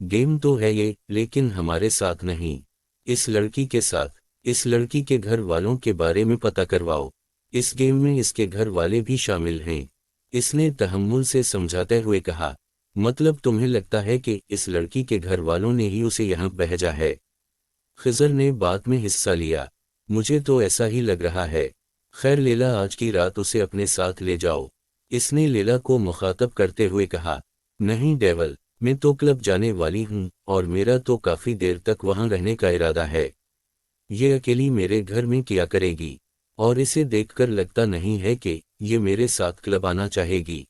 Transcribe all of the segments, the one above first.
Game تو ہے یہ، لیکن ہمارے ساتھ نہیں، اس لڑکی کے ساتھ۔ اس لڑکی کے گھر والوں کے بارے میں پتہ کرواؤ، اس گیم میں اس کے گھر والے بھی شامل ہیں، اس نے تحمل سے سمجھاتے ہوئے کہا۔ مطلب تمہیں لگتا ہے کہ اس لڑکی کے گھر والوں نے ہی اسے یہاں بھیجا ہے؟ خضر نے بات میں حصہ لیا۔ مجھے تو ایسا ہی لگ رہا ہے۔ خیر لیلا، آج کی رات اسے اپنے ساتھ لے جاؤ، اس نے لیلا کو مخاطب کرتے ہوئے کہا۔ نہیں ڈیول، میں تو کلب جانے والی ہوں اور میرا تو کافی دیر تک وہاں رہنے کا ارادہ ہے۔ یہ اکیلی میرے گھر میں کیا کرے گی؟ اور اسے دیکھ کر لگتا نہیں ہے کہ یہ میرے ساتھ کلب آنا چاہے گی۔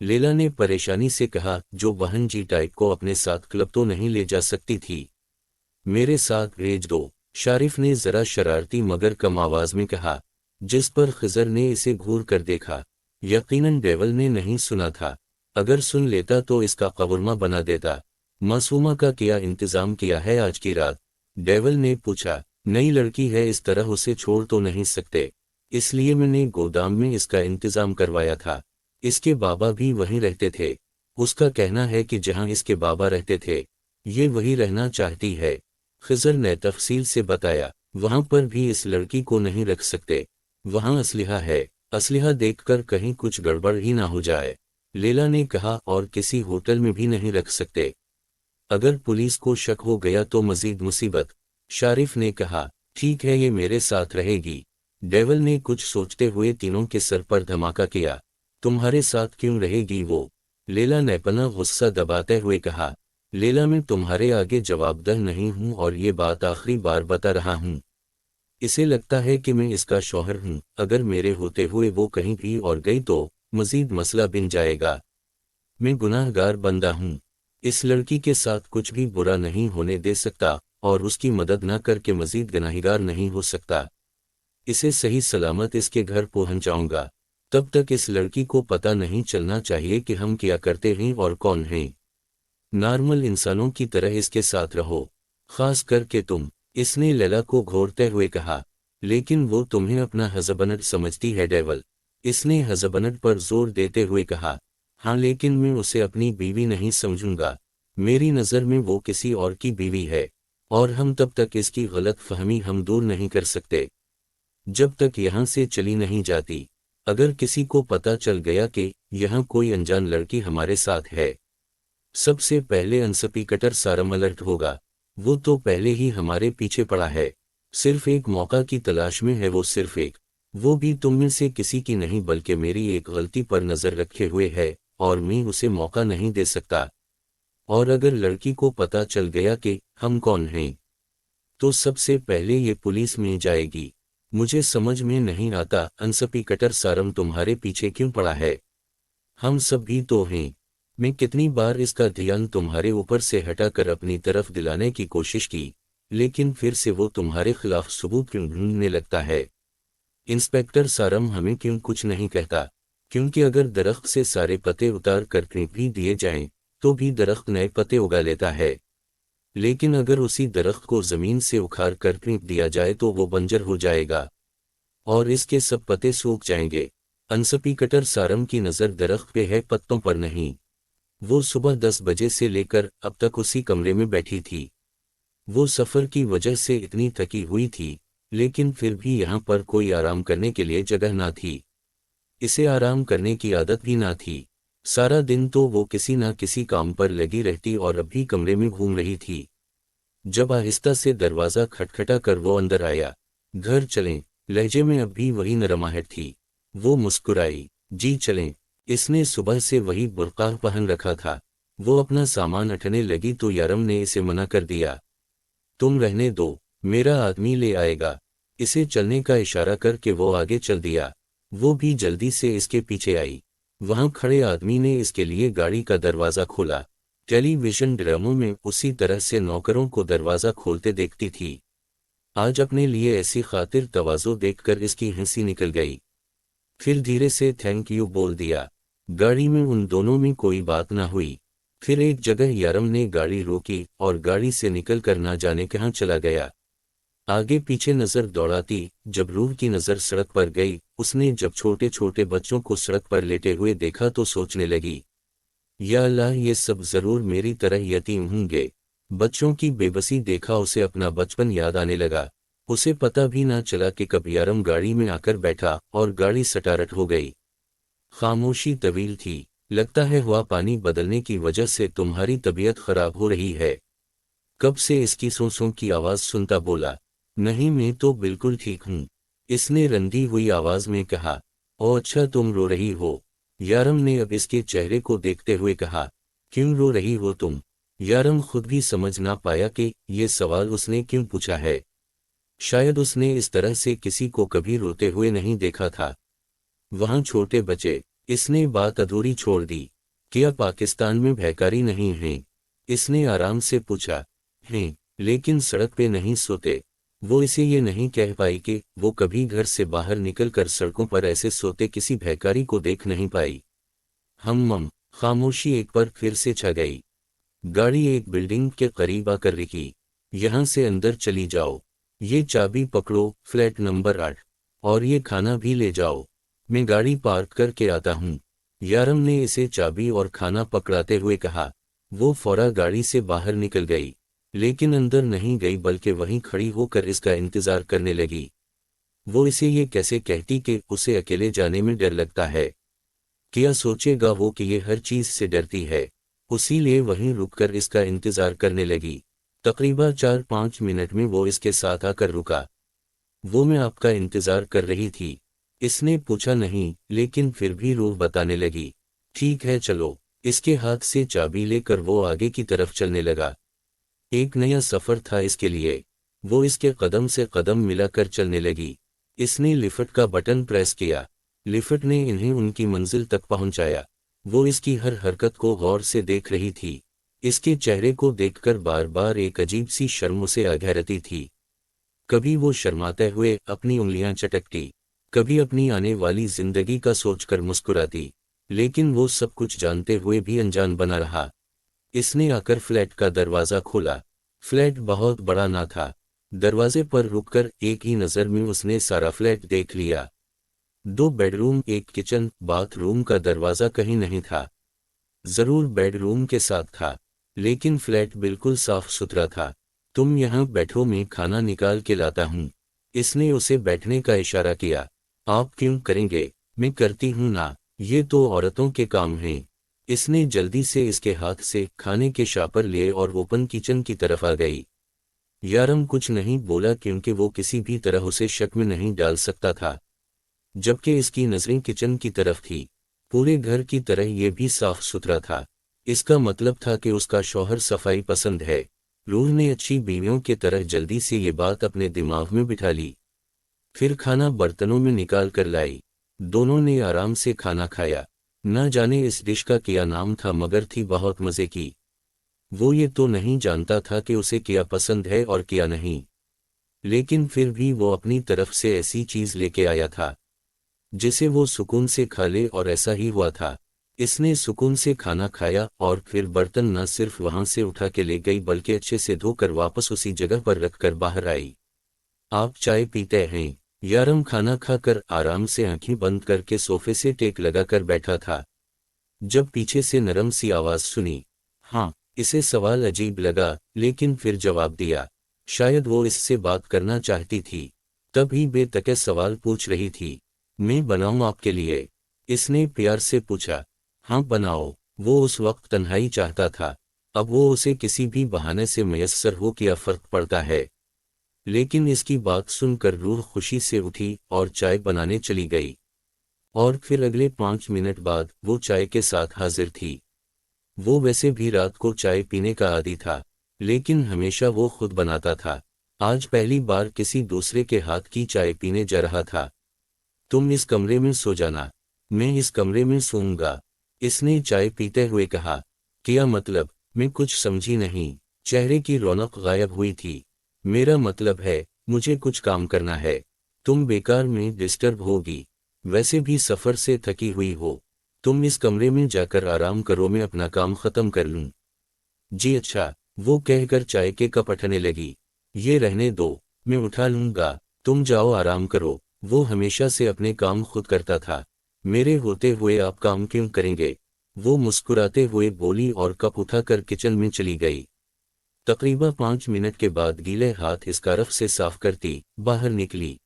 لیلا نے پریشانی سے کہا، جو بہن جی ٹائپ کو اپنے ساتھ کلب تو نہیں لے جا سکتی تھی؟ میرے ساتھ بھیج دو، شارف نے ذرا شرارتی مگر کم آواز میں کہا، جس پر خضر نے اسے گھور کر دیکھا۔ یقیناً ڈیول نے نہیں سنا تھا، اگر سن لیتا تو اس کا قورمہ بنا دیتا۔ معصومہ کا کیا انتظام کیا ہے آج کی رات؟ ڈیول نے پوچھا۔ نئی لڑکی ہے، اس طرح اسے چھوڑ تو نہیں سکتے، اس لیے میں نے گودام میں اس کا انتظام کروایا تھا۔ اس کے بابا بھی وہیں رہتے تھے، اس کا کہنا ہے کہ جہاں اس کے بابا رہتے تھے یہ وہی رہنا چاہتی ہے۔ خضر نے تفصیل سے بتایا، وہاں پر بھی اس لڑکی کو نہیں رکھ سکتے، وہاں اسلحہ ہے، اسلحہ دیکھ کر کہیں کچھ گڑبڑ ہی نہ ہو جائے۔ لیلا نے کہا، اور کسی ہوٹل میں بھی نہیں رکھ سکتے، اگر پولیس کو شک ہو گیا تو مزید مصیبت۔ شارف نے کہا، ٹھیک ہے یہ میرے ساتھ رہے گی۔ ڈیول نے کچھ سوچتے ہوئے تینوں کے سر پر دھماکہ کیا۔ تمہارے ساتھ کیوں رہے گی وہ؟ لیلا نے پناہ غصہ دباتے ہوئے کہا۔ لیلا، میں تمہارے آگے جواب دہ نہیں ہوں اور یہ بات آخری بار بتا رہا ہوں۔ اسے لگتا ہے کہ میں اس کا شوہر ہوں، اگر میرے ہوتے ہوئے وہ کہیں بھی اور گئی تو مزید مسئلہ بن جائے گا۔ میں گناہ گار بندہ ہوں، اس لڑکی کے ساتھ کچھ بھی برا نہیں ہونے دے سکتا اور اس کی مدد نہ کر کے مزید گناہگار نہیں ہو سکتا۔ اسے صحیح سلامت اس کے گھر پہنچاؤں گا، تب تک اس لڑکی کو پتہ نہیں چلنا چاہیے کہ ہم کیا کرتے ہیں اور کون ہیں۔ نارمل انسانوں کی طرح اس کے ساتھ رہو، خاص کر کے تم، اس نے لیلا کو گھورتے ہوئے کہا۔ لیکن وہ تمہیں اپنا ہزبنڈ سمجھتی ہے ڈیول، اس نے ہزبنڈ پر زور دیتے ہوئے کہا۔ ہاں، لیکن میں اسے اپنی بیوی نہیں سمجھوں گا، میری نظر میں وہ کسی اور کی بیوی ہے، اور ہم تب تک اس کی غلط فہمی ہم دور نہیں کر سکتے جب تک یہاں سے چلی نہیں جاتی۔ اگر کسی کو پتہ چل گیا کہ یہاں کوئی انجان لڑکی ہمارے ساتھ ہے، سب سے پہلے انسپیکٹر سارم الرٹ ہوگا، وہ تو پہلے ہی ہمارے پیچھے پڑا ہے، صرف ایک موقع کی تلاش میں ہے، وہ صرف ایک، وہ بھی تم میں سے کسی کی نہیں بلکہ میری ایک غلطی پر نظر رکھے ہوئے ہے، اور میں اسے موقع نہیں دے سکتا۔ اور اگر لڑکی کو پتہ چل گیا کہ ہم کون ہیں تو سب سے پہلے یہ پولیس میں جائے گی۔ مجھے سمجھ میں نہیں آتا انسپیکٹر سارم تمہارے پیچھے کیوں پڑا ہے؟ ہم سب بھی تو ہیں۔ میں کتنی بار اس کا دھیان تمہارے اوپر سے ہٹا کر اپنی طرف دلانے کی کوشش کی، لیکن پھر سے وہ تمہارے خلاف ثبوت کیوں ڈھونڈنے لگتا ہے؟ انسپیکٹر سارم ہمیں کیوں کچھ نہیں کہتا؟ کیونکہ اگر درخت سے سارے پتے اتار کر کہیں بھی دیے جائیں تو بھی درخت نئے پتے اگا لیتا ہے، لیکن اگر اسی درخت کو زمین سے اکھاڑ کر پھینک دیا جائے تو وہ بنجر ہو جائے گا اور اس کے سب پتے سوکھ جائیں گے۔ انسپیکٹر سارم کی نظر درخت پہ ہے، پتوں پر نہیں۔ وہ صبح 10 بجے سے لے کر اب تک اسی کمرے میں بیٹھی تھی۔ وہ سفر کی وجہ سے اتنی تھکی ہوئی تھی، لیکن پھر بھی یہاں پر کوئی آرام کرنے کے لیے جگہ نہ تھی۔ اسے آرام کرنے کی عادت بھی نہ تھی، سارا دن تو وہ کسی نہ کسی کام پر لگی رہتی اور اب بھی کمرے میں گھوم رہی تھی۔ جب آہستہ سے دروازہ کھٹکھٹا کر وہ اندر آیا، گھر چلیں، لہجے میں اب بھی وہی نرماہٹ تھی۔ وہ مسکرائی، جی چلیں۔ اس نے صبح سے وہی برقع پہن رکھا تھا۔ وہ اپنا سامان اٹھنے لگی تو یارم نے اسے منع کر دیا۔ تم رہنے دو، میرا آدمی لے آئے گا۔ اسے چلنے کا اشارہ کر کے وہ آگے چل دیا۔ وہ بھی جلدی سے اس کے پیچھے آئی۔ وہاں کھڑے آدمی نے اس کے لیے گاڑی کا دروازہ کھولا۔ ٹیلی ویژن ڈراموں میں اسی طرح سے نوکروں کو دروازہ کھولتے دیکھتی تھی۔ آج اپنے لیے ایسی خاطر تواضع دیکھ کر اس کی ہنسی نکل گئی۔ پھر دھیرے سے تھینک یو بول دیا۔ گاڑی میں ان دونوں میں کوئی بات نہ ہوئی۔ پھر ایک جگہ یارم نے گاڑی روکی اور گاڑی سے نکل کر نہ جانے کہاں چلا گیا۔ آگے پیچھے نظر دوڑاتی جب روح کی نظر سڑک پر گئی، اس نے جب چھوٹے چھوٹے بچوں کو سڑک پر لیٹے ہوئے دیکھا تو سوچنے لگی، یا اللہ یہ سب ضرور میری طرح یتیم ہوں گے۔ بچوں کی بے بسی دیکھا اسے اپنا بچپن یاد آنے لگا۔ اسے پتہ بھی نہ چلا کہ کب یارم گاڑی میں آ کر بیٹھا اور گاڑی سٹارٹ ہو گئی۔ خاموشی طویل تھی۔ لگتا ہے ہوا پانی بدلنے کی وجہ سے تمہاری طبیعت خراب ہو رہی ہے۔ کب سے اس کی سونسوں کی آواز سنتا بولا۔ نہیں میں تو بالکل ٹھیک ہوں، اس نے رندی ہوئی آواز میں کہا۔ او اچھا تم رو رہی ہو؟ یارم نے اب اس کے چہرے کو دیکھتے ہوئے کہا۔ کیوں رو رہی ہو تم؟ یارم خود بھی سمجھ نہ پایا کہ یہ سوال اس نے کیوں پوچھا ہے۔ شاید اس نے اس طرح سے کسی کو کبھی روتے ہوئے نہیں دیکھا تھا۔ وہاں چھوٹے بچے، اس نے بات ادھوری چھوڑ دی۔ کیا پاکستان میں بھیکاری نہیں ہیں؟ اس نے آرام سے پوچھا۔ ہیں، لیکن سڑک پہ نہیں سوتے۔ وہ اسے یہ نہیں کہہ پائی کہ وہ کبھی گھر سے باہر نکل کر سڑکوں پر ایسے سوتے کسی بھیکاری کو دیکھ نہیں پائی۔ خاموشی ایک پر پھر سے چھا گئی۔ گاڑی ایک بلڈنگ کے قریب آ کر رکی۔ یہاں سے اندر چلی جاؤ، یہ چابی پکڑو، فلیٹ نمبر 8، اور یہ کھانا بھی لے جاؤ، میں گاڑی پارک کر کے آتا ہوں۔ یارم نے اسے چابی اور کھانا پکڑاتے ہوئے کہا۔ وہ فورا گاڑی سے باہر نکل گئی، لیکن اندر نہیں گئی بلکہ وہیں کھڑی ہو کر اس کا انتظار کرنے لگی۔ وہ اسے یہ کیسے کہتی کہ اسے اکیلے جانے میں ڈر لگتا ہے؟ کیا سوچے گا وہ کہ یہ ہر چیز سے ڈرتی ہے؟ اسی لیے وہیں رک کر اس کا انتظار کرنے لگی۔ تقریباً 4-5 منٹ میں وہ اس کے ساتھ آ کر رکا۔ وہ میں آپ کا انتظار کر رہی تھی، اس نے پوچھا۔ نہیں، لیکن پھر بھی روح بتانے لگی۔ ٹھیک ہے چلو۔ اس کے ہاتھ سے چابی لے کر وہ آگے کی طرف چلنے لگا۔ ایک نیا سفر تھا اس کے لیے۔ وہ اس کے قدم سے قدم ملا کر چلنے لگی۔ اس نے لفٹ کا بٹن پریس کیا۔ لفٹ نے انہیں ان کی منزل تک پہنچایا۔ وہ اس کی ہر حرکت کو غور سے دیکھ رہی تھی۔ اس کے چہرے کو دیکھ کر بار بار ایک عجیب سی شرم اسے گھیرتی تھی۔ کبھی وہ شرماتے ہوئے اپنی انگلیاں چٹکتی، کبھی اپنی آنے والی زندگی کا سوچ کر مسکراتی، لیکن وہ سب کچھ جانتے ہوئے بھی انجان بنا رہا۔ اس نے آ کر فلیٹ کا دروازہ کھولا۔ فلیٹ بہت بڑا نہ تھا۔ دروازے پر رک کر ایک ہی نظر میں اس نے سارا فلیٹ دیکھ لیا۔ 2 بیڈ روم، ایک کچن، باتھ روم کا دروازہ کہیں نہیں تھا۔ ضرور بیڈ روم کے ساتھ تھا، لیکن فلیٹ بالکل صاف ستھرا تھا۔ تم یہاں بیٹھو، میں کھانا نکال کے لاتا ہوں۔ اس نے اسے بیٹھنے کا اشارہ کیا۔ آپ کیوں کریں گے؟ میں کرتی ہوں نا، یہ تو عورتوں کے کام ہیں۔ اس نے جلدی سے اس کے ہاتھ سے کھانے کے شاپر لیے اور اوپن کچن کی طرف آ گئی۔ یارم کچھ نہیں بولا کیونکہ وہ کسی بھی طرح اسے شک میں نہیں ڈال سکتا تھا، جبکہ اس کی نظریں کچن کی طرف تھی۔ پورے گھر کی طرح یہ بھی صاف ستھرا تھا۔ اس کا مطلب تھا کہ اس کا شوہر صفائی پسند ہے۔ روح نے اچھی بیویوں کی طرح جلدی سے یہ بات اپنے دماغ میں بٹھا لی۔ پھر کھانا برتنوں میں نکال کر لائی۔ دونوں نے آرام سے کھانا کھایا۔ نہ جانے اس ڈش کا کیا نام تھا مگر تھی بہت مزے کی۔ وہ یہ تو نہیں جانتا تھا کہ اسے کیا پسند ہے اور کیا نہیں، لیکن پھر بھی وہ اپنی طرف سے ایسی چیز لے کے آیا تھا جسے وہ سکون سے کھا لے، اور ایسا ہی ہوا تھا۔ اس نے سکون سے کھانا کھایا اور پھر برتن نہ صرف وہاں سے اٹھا کے لے گئی بلکہ اچھے سے دھو کر واپس اسی جگہ پر رکھ کر باہر آئی۔ آپ چائے پیتے ہیں؟ یارم کھانا کھا کر آرام سے آنکھیں بند کر کے صوفے سے ٹیک لگا کر بیٹھا تھا، جب پیچھے سے نرم سی آواز سنی۔ ہاں، اسے سوال عجیب لگا، لیکن پھر جواب دیا۔ شاید وہ اس سے بات کرنا چاہتی تھی، تب ہی بے تکے سوال پوچھ رہی تھی۔ میں بناؤں آپ کے لیے؟ اس نے پیار سے پوچھا۔ ہاں بناؤ۔ وہ اس وقت تنہائی چاہتا تھا، اب وہ اسے کسی بھی بہانے سے میسر ہو کیا فرق پڑتا ہے۔ لیکن اس کی بات سن کر روح خوشی سے اٹھی اور چائے بنانے چلی گئی، اور پھر اگلے 5 منٹ بعد وہ چائے کے ساتھ حاضر تھی۔ وہ ویسے بھی رات کو چائے پینے کا عادی تھا، لیکن ہمیشہ وہ خود بناتا تھا۔ آج پہلی بار کسی دوسرے کے ہاتھ کی چائے پینے جا رہا تھا۔ تم اس کمرے میں سو جانا، میں اس کمرے میں سوؤں گا، اس نے چائے پیتے ہوئے کہا۔ کیا مطلب؟ میں کچھ سمجھی نہیں۔ چہرے کی رونق غائب ہوئی تھی۔ میرا مطلب ہے مجھے کچھ کام کرنا ہے، تم بیکار میں ڈسٹرب ہوگی، ویسے بھی سفر سے تھکی ہوئی ہو، تم اس کمرے میں جا کر آرام کرو، میں اپنا کام ختم کر لوں۔ جی اچھا، وہ کہہ کر چائے کے کپ اٹھانے لگی۔ یہ رہنے دو، میں اٹھا لوں گا، تم جاؤ آرام کرو۔ وہ ہمیشہ سے اپنے کام خود کرتا تھا، میرے ہوتے ہوئے آپ کام کیوں کریں گے؟ وہ مسکراتے ہوئے بولی اور کپ اٹھا کر کچن میں چلی گئی۔ تقریباً 5 منٹ کے بعد گیلے ہاتھ اسکارف سے صاف کرتی باہر نکلی۔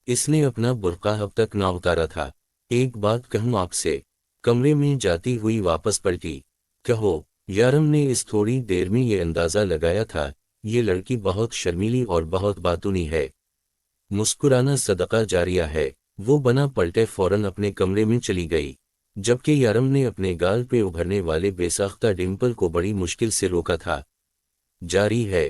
اس نے اپنا برقع اب تک نہ اتارا تھا۔ ایک بات کہوں آپ سے، کمرے میں جاتی ہوئی واپس پلٹی۔ کہو، یارم نے اس تھوڑی دیر میں یہ اندازہ لگایا تھا، یہ لڑکی بہت شرمیلی اور بہت باتونی ہے۔ مسکرانا صدقہ جاریہ ہے۔ وہ بنا پلٹے فوراً اپنے کمرے میں چلی گئی، جبکہ یارم نے اپنے گال پہ ابھرنے والے بے ساختہ ڈمپل کو بڑی مشکل سے روکا تھا۔ جاری ہے۔